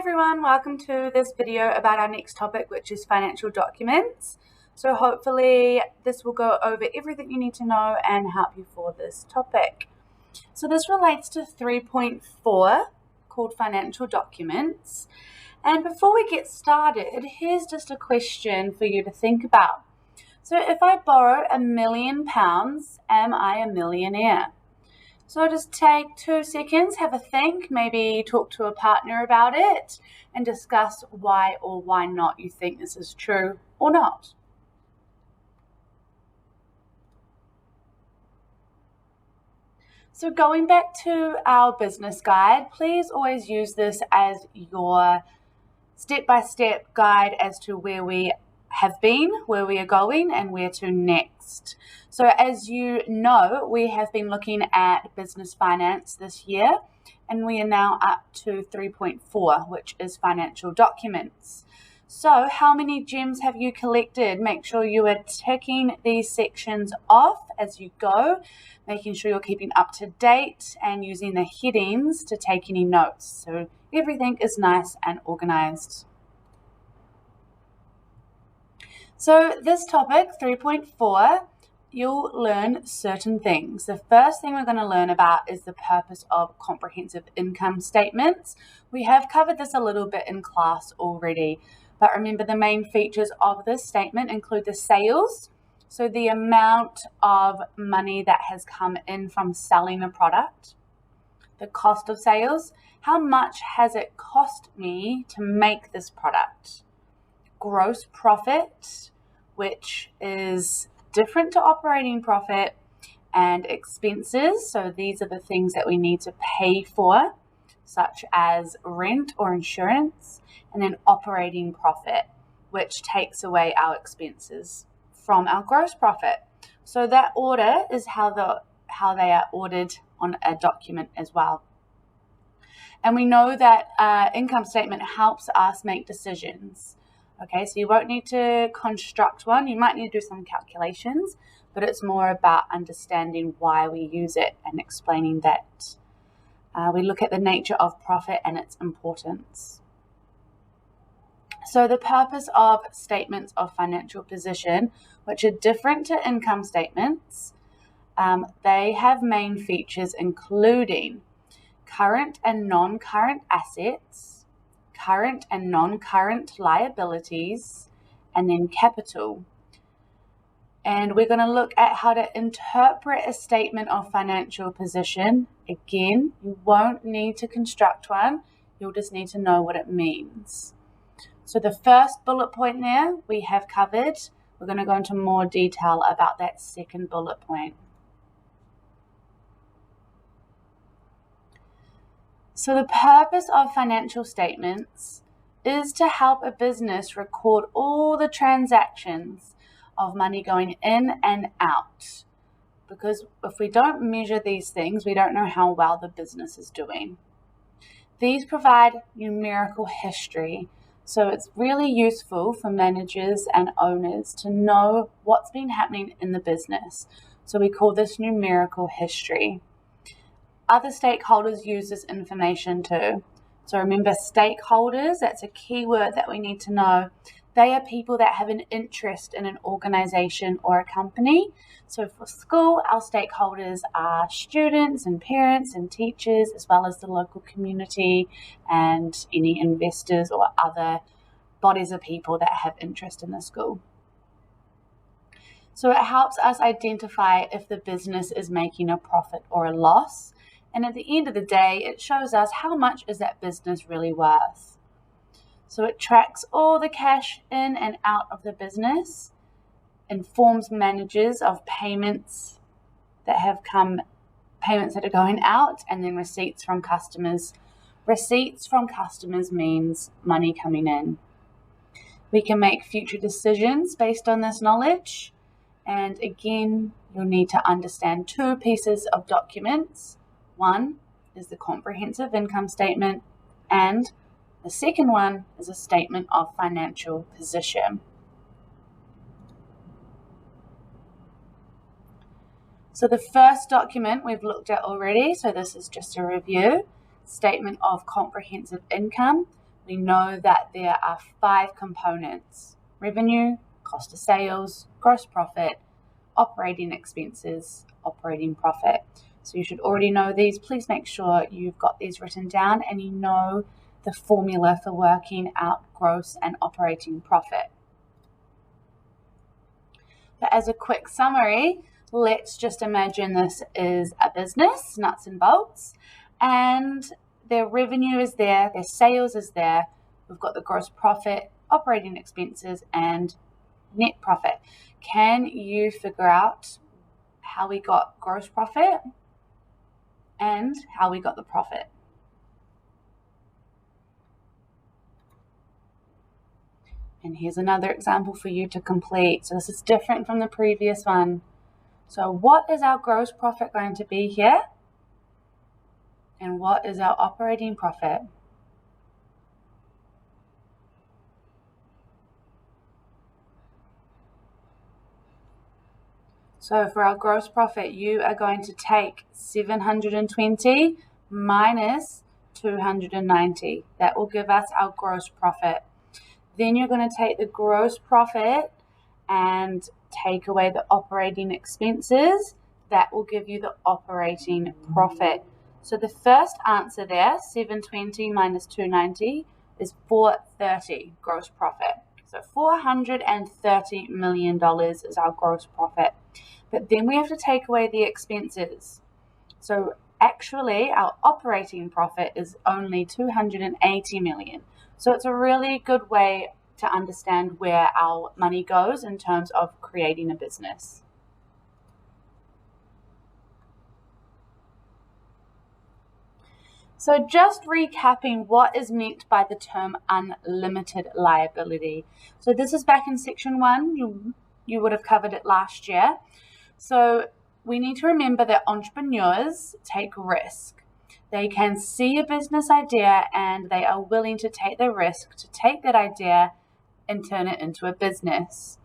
everyone, welcome to this video about our next topic, which is financial documents. So hopefully this will go over everything you need to know and help you for this topic. So this relates to 3.4 called financial documents. And before we get started, here's just a question for you to think about. So if I borrow £1 million, am I a millionaire? So just take 2 seconds, have a think, maybe talk to a partner about it and discuss why or why not you think this is true or not. So going back to our business guide, please always use this as your step-by-step guide as to where we have been, where we are going, and where to next. So as you know, we have been looking at business finance this year, and we are now up to 3.4, which is financial documents. So how many gems have you collected? Make sure you are ticking these sections off as you go, making sure you're keeping up to date and using the headings to take any notes. So everything is nice and organized. So this topic, 3.4, you'll learn certain things. The first thing we're going to learn about is the purpose of comprehensive income statements. We have covered this a little bit in class already, but remember the main features of this statement include the sales, so the amount of money that has come in from selling a product, the cost of sales, how much has it cost me to make this product, gross profit, which is different to operating profit, and expenses. So these are the things that we need to pay for, such as rent or insurance, and then operating profit, which takes away our expenses from our gross profit. So that order is how they are ordered on a document as well. And we know that income statement helps us make decisions. Okay, so you won't need to construct one. You might need to do some calculations, but it's more about understanding why we use it and explaining that. We look at the nature of profit and its importance. So the purpose of statements of financial position, which are different to income statements, they have main features including current and non-current assets, current and non-current liabilities, and then capital. And we're going to look at how to interpret a statement of financial position. Again, you won't need to construct one. You'll just need to know what it means. So the first bullet point there we have covered. We're going to go into more detail about that second bullet point. So the purpose of financial statements is to help a business record all the transactions of money going in and out. Because if we don't measure these things, we don't know how well the business is doing. These provide numerical history. So it's really useful for managers and owners to know what's been happening in the business. So we call this numerical history. Other stakeholders use this information too. So remember, stakeholders, that's a key word that we need to know. They are people that have an interest in an organization or a company. So for school, our stakeholders are students and parents and teachers, as well as the local community and any investors or other bodies of people that have interest in the school. So it helps us identify if the business is making a profit or a loss. And at the end of the day, it shows us how much is that business really worth. So it tracks all the cash in and out of the business, informs managers of payments that are going out, and then receipts from customers. Receipts from customers means money coming in. We can make future decisions based on this knowledge. And again, you'll need to understand 2 pieces of documents. One is the comprehensive income statement, and the second one is a statement of financial position. So the first document we've looked at already, so this is just a review, statement of comprehensive income. we know that there are 5 components: revenue, cost of sales, gross profit, operating expenses, operating profit. So you should already know these. Please make sure you've got these written down and you know the formula for working out gross and operating profit. But as a quick summary, let's just imagine this is a business, nuts and bolts, and their revenue is there, their sales is there. We've got the gross profit, operating expenses, and net profit. Can you figure out how we got gross profit and how we got the profit? And here's another example for you to complete. So this is different from the previous one. So what is our gross profit going to be here? And what is our operating profit? So for our gross profit, you are going to take 720 minus 290. That will give us our gross profit. Then you're going to take the gross profit and take away the operating expenses. That will give you the operating profit. So the first answer there, 720 minus 290, is 430 gross profit. So $430 million is our gross profit. But then we have to take away the expenses. So actually, our operating profit is only $280 million. So it's a really good way to understand where our money goes in terms of creating a business. So just recapping what is meant by the term unlimited liability. So this is back in section 1. You would have covered it last year. So we need to remember that entrepreneurs take risk. They can see a business idea and they are willing to take the risk to take that idea and turn it into a business.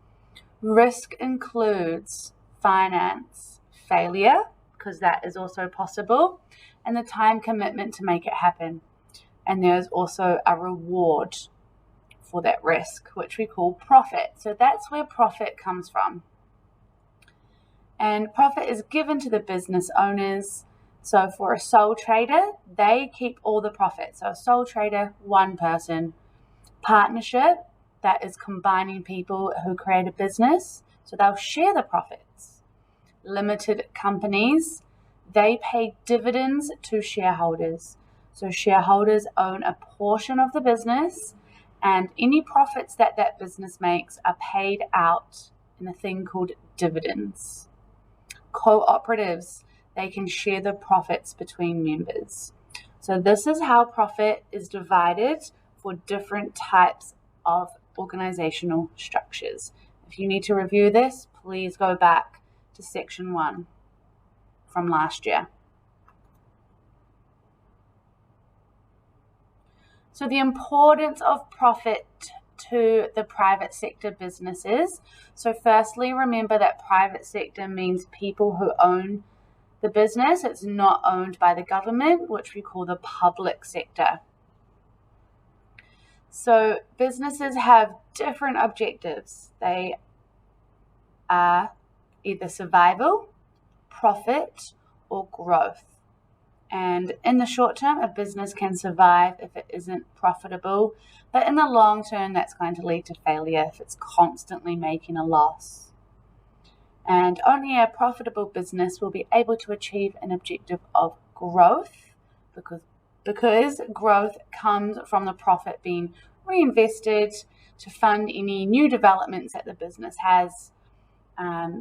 Risk includes finance, failure, because that is also possible, and the time commitment to make it happen. And there's also a reward for that risk, which we call profit. So that's where profit comes from. And profit is given to the business owners. So for a sole trader, they keep all the profit. So a sole trader, one person. Partnership, that is combining people who create a business. So they'll share the profits. Limited companies, they pay dividends to shareholders. So shareholders own a portion of the business, and any profits that that business makes are paid out in a thing called dividends. Cooperatives, they can share the profits between members. So this is how profit is divided for different types of organizational structures. If you need to review this, please go back to section 1 from last year. So the importance of profit to the private sector businesses. So firstly, remember that private sector means people who own the business. It's not owned by the government, which we call the public sector. So businesses have different objectives. They are either survival, profit, or growth. And in the short term, a business can survive if it isn't profitable, but in the long term, that's going to lead to failure if it's constantly making a loss. And only a profitable business will be able to achieve an objective of growth, because growth comes from the profit being reinvested to fund any new developments that the business has.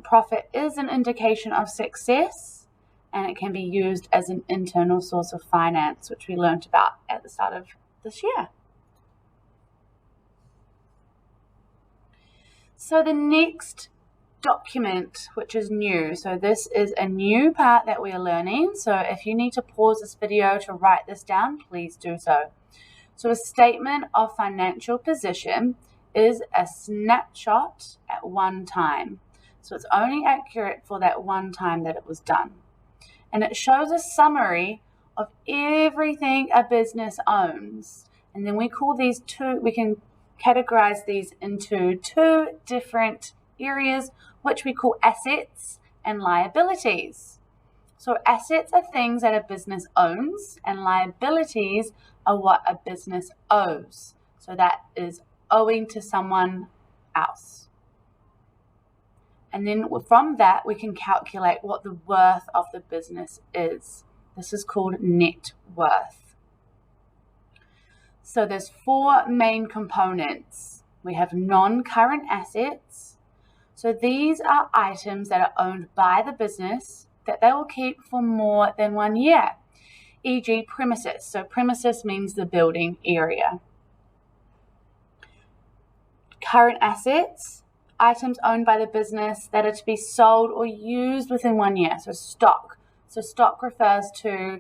Profit is an indication of success, and it can be used as an internal source of finance, which we learned about at the start of this year. So the next document, which is new. So this is a new part that we are learning. So if you need to pause this video to write this down, please do so. So a statement of financial position is a snapshot at one time. So it's only accurate for that one time that it was done. And it shows a summary of everything a business owns. And then we can categorize these into two different areas, which we call assets and liabilities. So assets are things that a business owns, and liabilities are what a business owes. So that is owing to someone else. And then from that, we can calculate what the worth of the business is. This is called net worth. So there's four main components. We have non-current assets. So these are items that are owned by the business that they will keep for more than 1 year, e.g. premises. So premises means the building area. Current assets, items owned by the business that are to be sold or used within 1 year. So stock. So stock refers to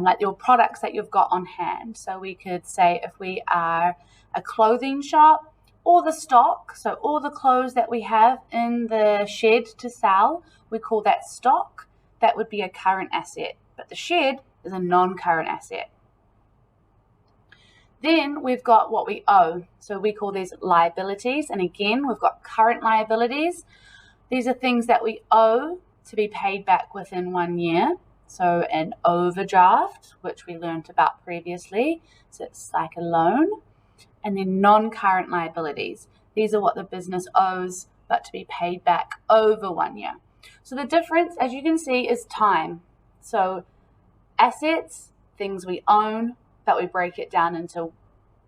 like your products that you've got on hand. So we could say if we are a clothing shop, all the stock, so all the clothes that we have in the shed to sell, we call that stock. That would be a current asset, but the shed is a non-current asset. Then we've got what we owe. So we call these liabilities. And again, we've got current liabilities. These are things that we owe to be paid back within 1 year. So an overdraft, which we learned about previously. So it's like a loan. And then non-current liabilities. These are what the business owes, but to be paid back over 1 year. So the difference, as you can see, is time. So assets, things we own, but we break it down into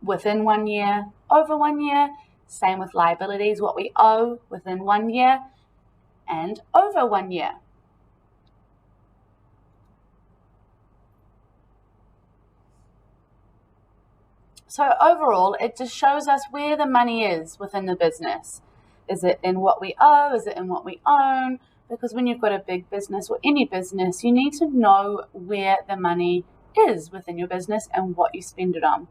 within 1 year, over 1 year. Same with liabilities, what we owe within 1 year and over 1 year. So overall, it just shows us where the money is within the business. Is it in what we owe? Is it in what we own? Because when you've got a big business or any business, you need to know where the money is within your business and what you spend it on.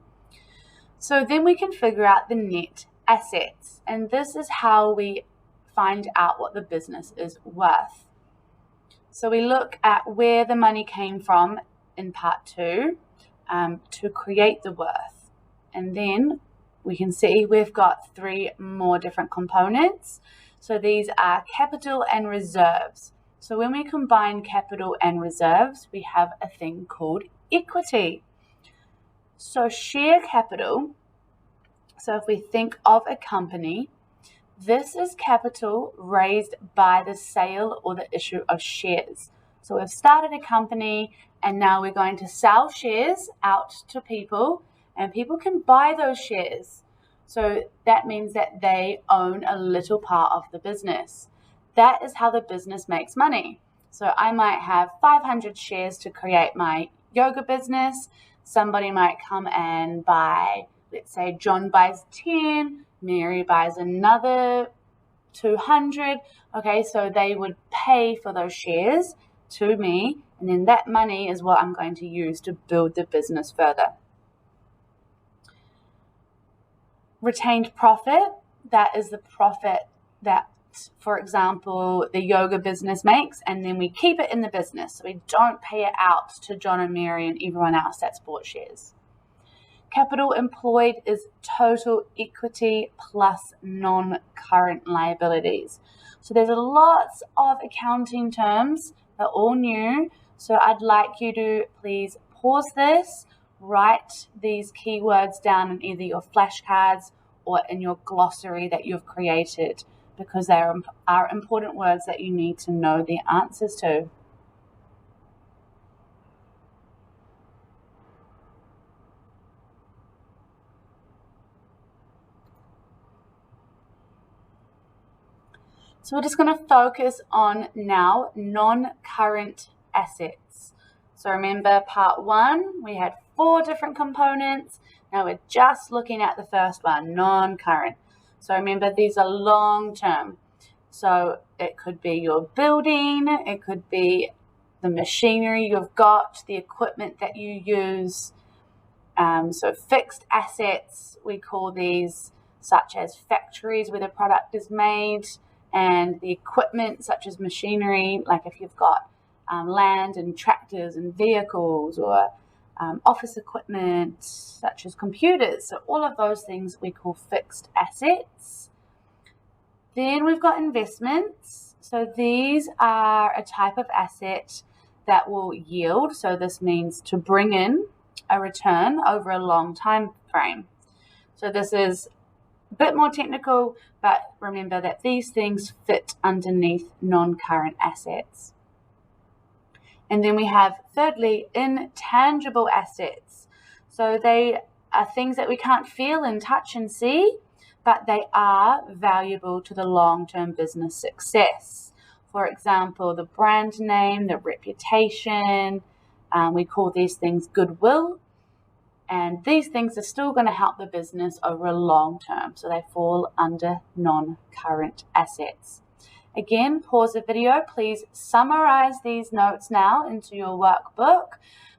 So then we can figure out the net assets. And this is how we find out what the business is worth. So we look at where the money came from in part 2 to create the worth. And then we can see we've got 3 more different components. So these are capital and reserves. So when we combine capital and reserves, we have a thing called equity. So share capital, so if we think of a company, this is capital raised by the sale or the issue of shares. So we've started a company and now we're going to sell shares out to people, and people can buy those shares. So that means that they own a little part of the business. That is how the business makes money. So I might have 500 shares to create my yoga business. Somebody might come and buy, let's say John buys 10, Mary buys another 200. Okay, so they would pay for those shares to me, and then that money is what I'm going to use to build the business further. Retained profit, that is the profit that, for example, the yoga business makes, and then we keep it in the business. So we don't pay it out to John and Mary and everyone else that's bought shares. Capital employed is total equity plus non-current liabilities. So there's lots of accounting terms. They're all new. So I'd like you to please pause this, write these keywords down in either your flashcards or in your glossary that you've created, because there are important words that you need to know the answers to. So we're just going to focus on now non-current assets. So remember part 1, we had 4 different components. Now we're just looking at the first one, non-current. So remember, these are long-term. So it could be your building, it could be the machinery you've got, the equipment that you use. So fixed assets, we call these, such as factories where the product is made, and the equipment such as machinery, like if you've got land and tractors and vehicles, or office equipment, such as computers. So all of those things we call fixed assets. Then we've got investments. So these are a type of asset that will yield. So this means to bring in a return over a long time frame. So this is a bit more technical, but remember that these things fit underneath non-current assets. And then we have, thirdly, intangible assets. So they are things that we can't feel and touch and see, but they are valuable to the long-term business success. For example, the brand name, the reputation, we call these things goodwill. And these things are still going to help the business over a long term. So they fall under non-current assets. Again, pause the video. Please summarize these notes now into your workbook,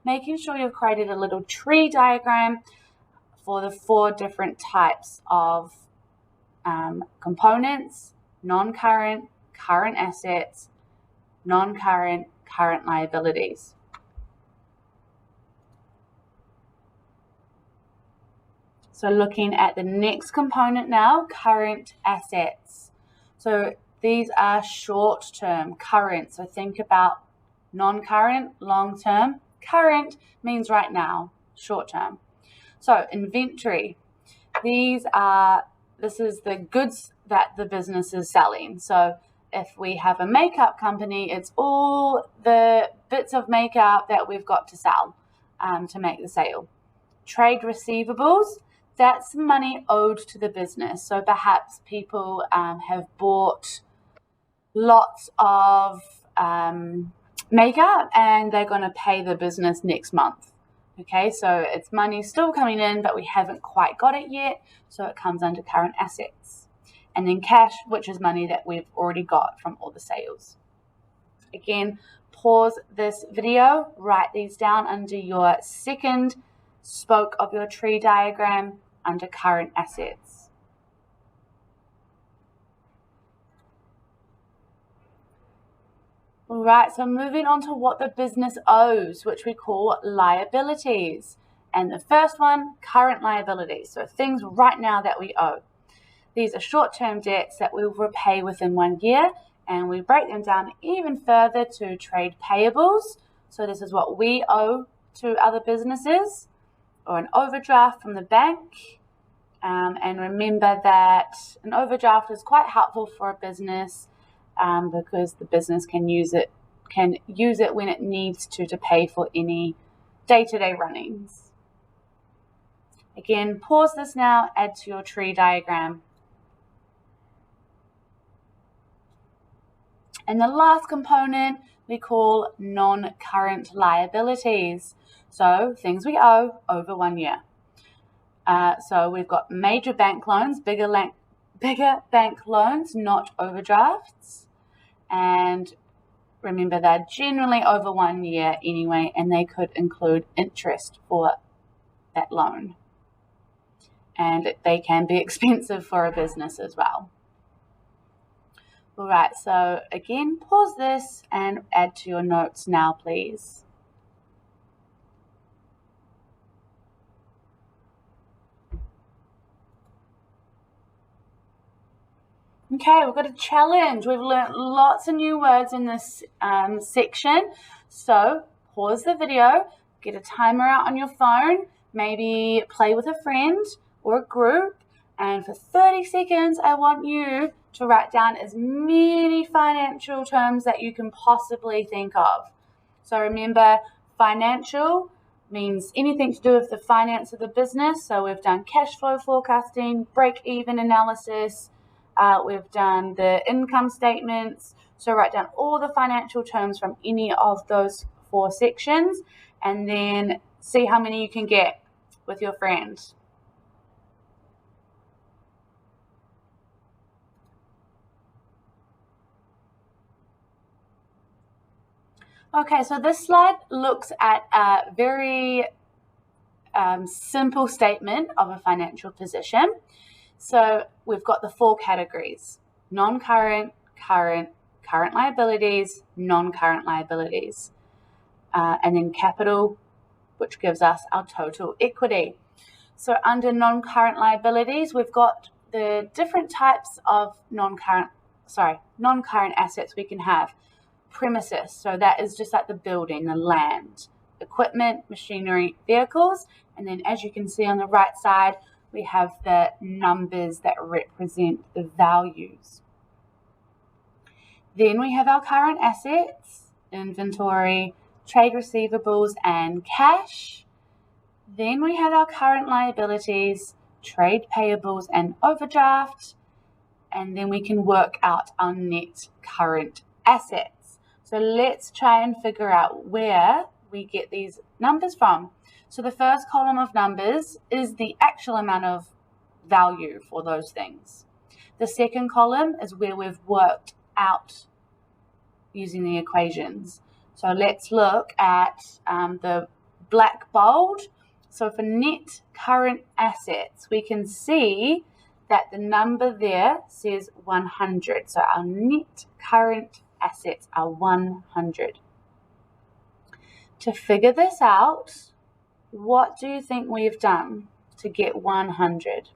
making sure you've created a little tree diagram for the 4 different types of components: non-current, current assets, non-current, current liabilities. So looking at the next component now, current assets. So these are short-term, current. So think about non-current, long-term. Current means right now, short-term. So inventory. This is the goods that the business is selling. So if we have a makeup company, it's all the bits of makeup that we've got to sell to make the sale. Trade receivables. That's money owed to the business. So perhaps people have bought lots of makeup and they're going to pay the business next month. Okay, so it's money still coming in, but we haven't quite got it yet. So it comes under current assets. And then cash, which is money that we've already got from all the sales. Again, pause this video, write these down under your second spoke of your tree diagram under current assets. All right, so moving on to what the business owes, which we call liabilities. And the first one, current liabilities. So things right now that we owe. These are short-term debts that we will repay within 1 year, and we break them down even further to trade payables. So this is what we owe to other businesses, or an overdraft from the bank. And remember that an overdraft is quite helpful for a business because the business can use it when it needs to pay for any day-to-day runnings. Again, pause this now, add to your tree diagram. And the last component we call non-current liabilities. So things we owe over 1 year. So we've got major bank loans, bigger bank loans, not overdrafts. And remember, they're generally over 1 year anyway, and they could include interest for that loan. And they can be expensive for a business as well. All right, so again, pause this and add to your notes now, please. Okay, we've got a challenge. We've learnt lots of new words in this section. So pause the video, get a timer out on your phone, maybe play with a friend or a group, and for 30 seconds, I want you to write down as many financial terms that you can possibly think of. So remember, financial means anything to do with the finance of the business. So we've done cash flow forecasting, break-even analysis, we've done the income statements. So write down all the financial terms from any of those 4 sections and then see how many you can get with your friend. Okay, so this slide looks at a very simple statement of a financial position. So we've got the 4 categories: non-current, current, current liabilities, non-current liabilities, and then capital, which gives us our total equity. So under non-current liabilities, we've got the different types of non-current assets we can have. Premises, so that is just like the building, the land, equipment, machinery, vehicles, and then as you can see on the right side, we have the numbers that represent the values. Then we have our current assets, inventory, trade receivables, and cash. Then we have our current liabilities, trade payables, and overdraft. And then we can work out our net current assets. So let's try and figure out where we get these numbers from. So the first column of numbers is the actual amount of value for those things. The second column is where we've worked out using the equations. So let's look at the black bold. So for net current assets, we can see that the number there says 100. So our net current assets are 100. To figure this out, what do you think we've done to get 100?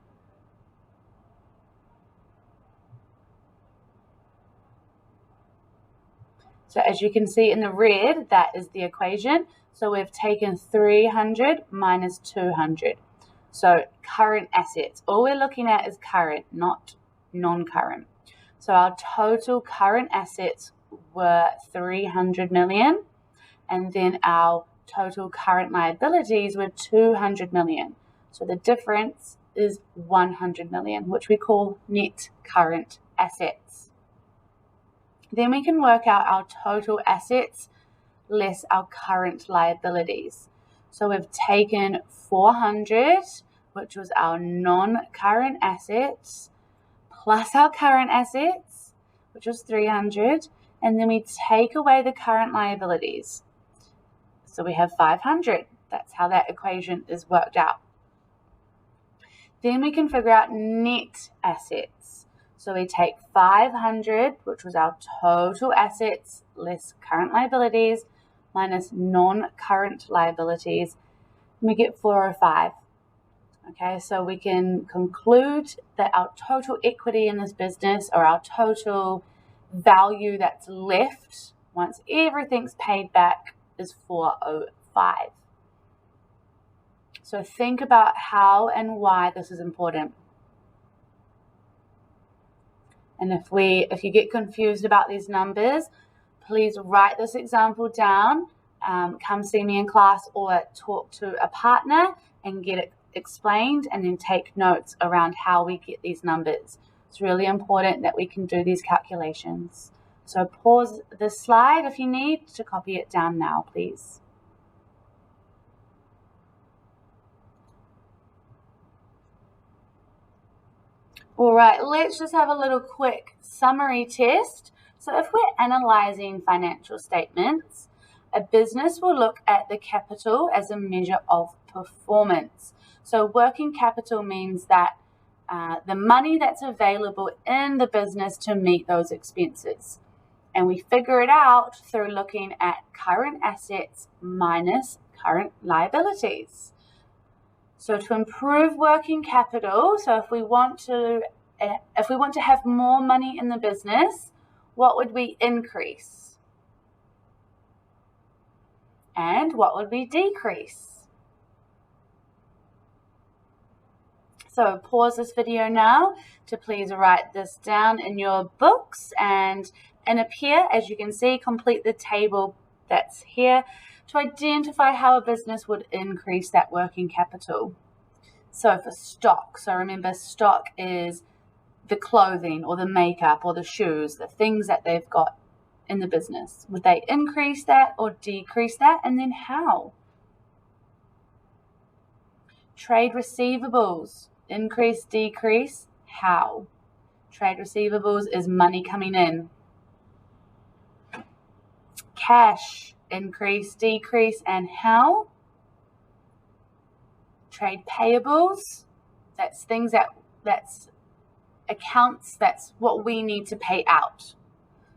So as you can see in the red, that is the equation. So we've taken 300 minus 200. So current assets, all we're looking at is current, not non-current. So our total current assets were 300 million, and then our total current liabilities were 200 million. So the difference is 100 million, which we call net current assets. Then we can work out our total assets less our current liabilities. So we've taken 400, which was our non-current assets, plus our current assets, which was 300, and then we take away the current liabilities. So we have 500. That's how that equation is worked out. Then we can figure out net assets. So we take 500, which was our total assets, less current liabilities, minus non-current liabilities, and we get 405. Okay, so we can conclude that our total equity in this business, or our total value that's left once everything's paid back, is 405. So think about how and why this is important. And if you get confused about these numbers, please write this example down, come see me in class, or talk to a partner and get it explained, and then take notes around how we get these numbers. It's really important that we can do these calculations. So pause this slide if you need to copy it down now, please. All right, let's just have a little quick summary test. So if we're analyzing financial statements, a business will look at the capital as a measure of performance. So working capital means that the money that's available in the business to meet those expenses. And we figure it out through looking at current assets minus current liabilities. So to improve working capital, so if we want to have more money in the business, what would we increase? And what would we decrease? So pause this video now to please write this down in your books, and up here, as you can see, complete the table that's here to identify how a business would increase that working capital. So for stock, so remember, stock is the clothing or the makeup or the shoes, the things that they've got in the business. Would they increase that or decrease that, and then how? Trade receivables, increase, decrease, how? Trade receivables is money coming in. Cash, increase, decrease, and how? Trade payables, that's things that's accounts, that's what we need to pay out.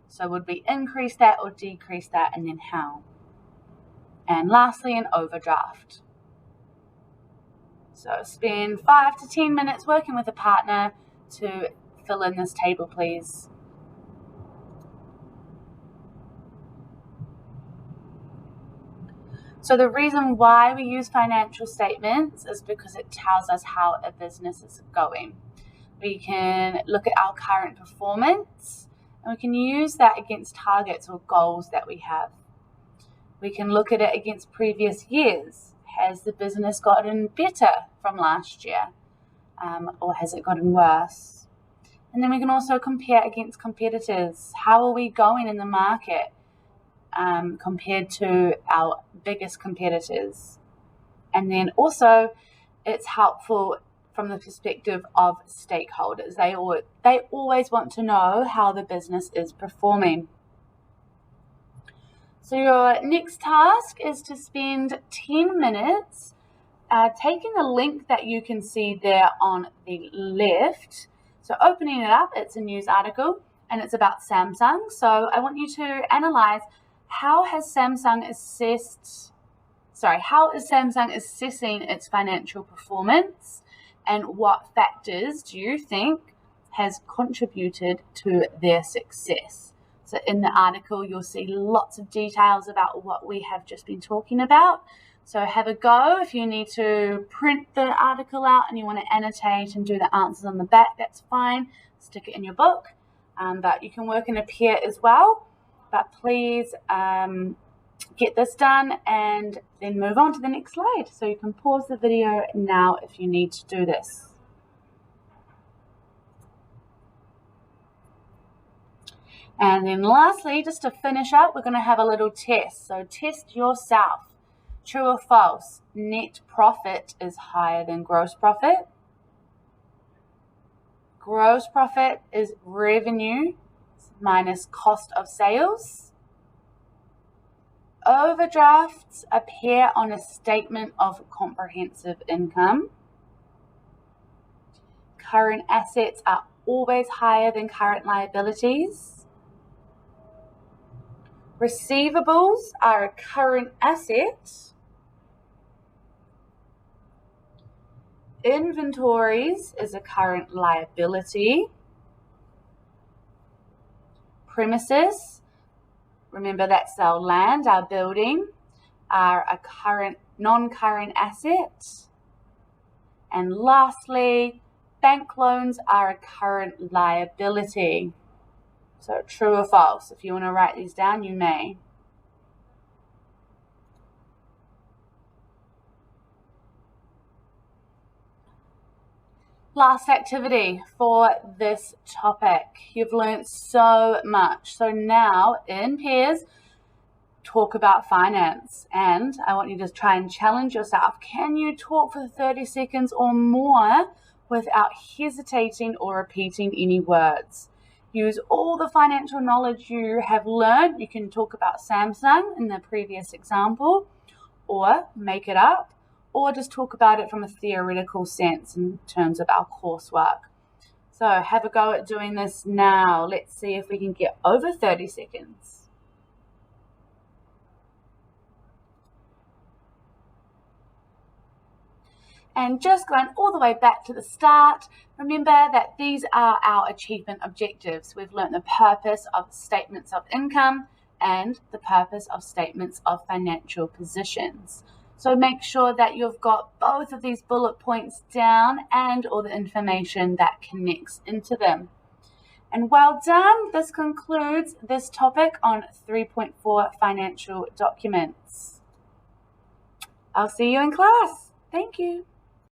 So would we increase that or decrease that, and then how? And lastly, an overdraft. So spend 5 to 10 minutes working with a partner to fill in this table, please. So the reason why we use financial statements is because it tells us how a business is going. We can look at our current performance and we can use that against targets or goals that we have. We can look at it against previous years. Has the business gotten better from last year, or has it gotten worse? And then we can also compare against competitors. How are we going in the market compared to our biggest competitors? And then also it's helpful from the perspective of stakeholders. They always want to know how the business is performing. So your next task is to spend 10 minutes taking the link that you can see there on the left. So opening it up, it's a news article and it's about Samsung. So I want you to analyze how is Samsung assessing its financial performance, and what factors do you think has contributed to their success? So in the article, you'll see lots of details about what we have just been talking about. So have a go. If you need to print the article out and you want to annotate and do the answers on the back, that's fine. Stick it in your book. But you can work in a pair as well. But please get this done and then move on to the next slide. So you can pause the video now if you need to do this. And then lastly, just to finish up, we're going to have a little test. So test yourself. True or false? Net profit is higher than gross profit. Gross profit is revenue minus cost of sales. Overdrafts appear on a statement of comprehensive income. Current assets are always higher than current liabilities. Receivables are a current asset. Inventories is a current liability. Premises, remember that's our land, our building, are a non-current asset. And lastly, bank loans are a current liability. So true or false? If you want to write these down, you may. Last activity for this topic. You've learned so much. So now in pairs, talk about finance. And I want you to try and challenge yourself. Can you talk for 30 seconds or more without hesitating or repeating any words? Use all the financial knowledge you have learned. You can talk about Samsung in the previous example, or make it up, or just talk about it from a theoretical sense in terms of our coursework. So have a go at doing this now. Let's see if we can get over 30 seconds. And just going all the way back to the start, remember that these are our achievement objectives. We've learned the purpose of statements of income and the purpose of statements of financial positions. So make sure that you've got both of these bullet points down and all the information that connects into them. And well done. This concludes this topic on 3.4 financial documents. I'll see you in class. Thank you.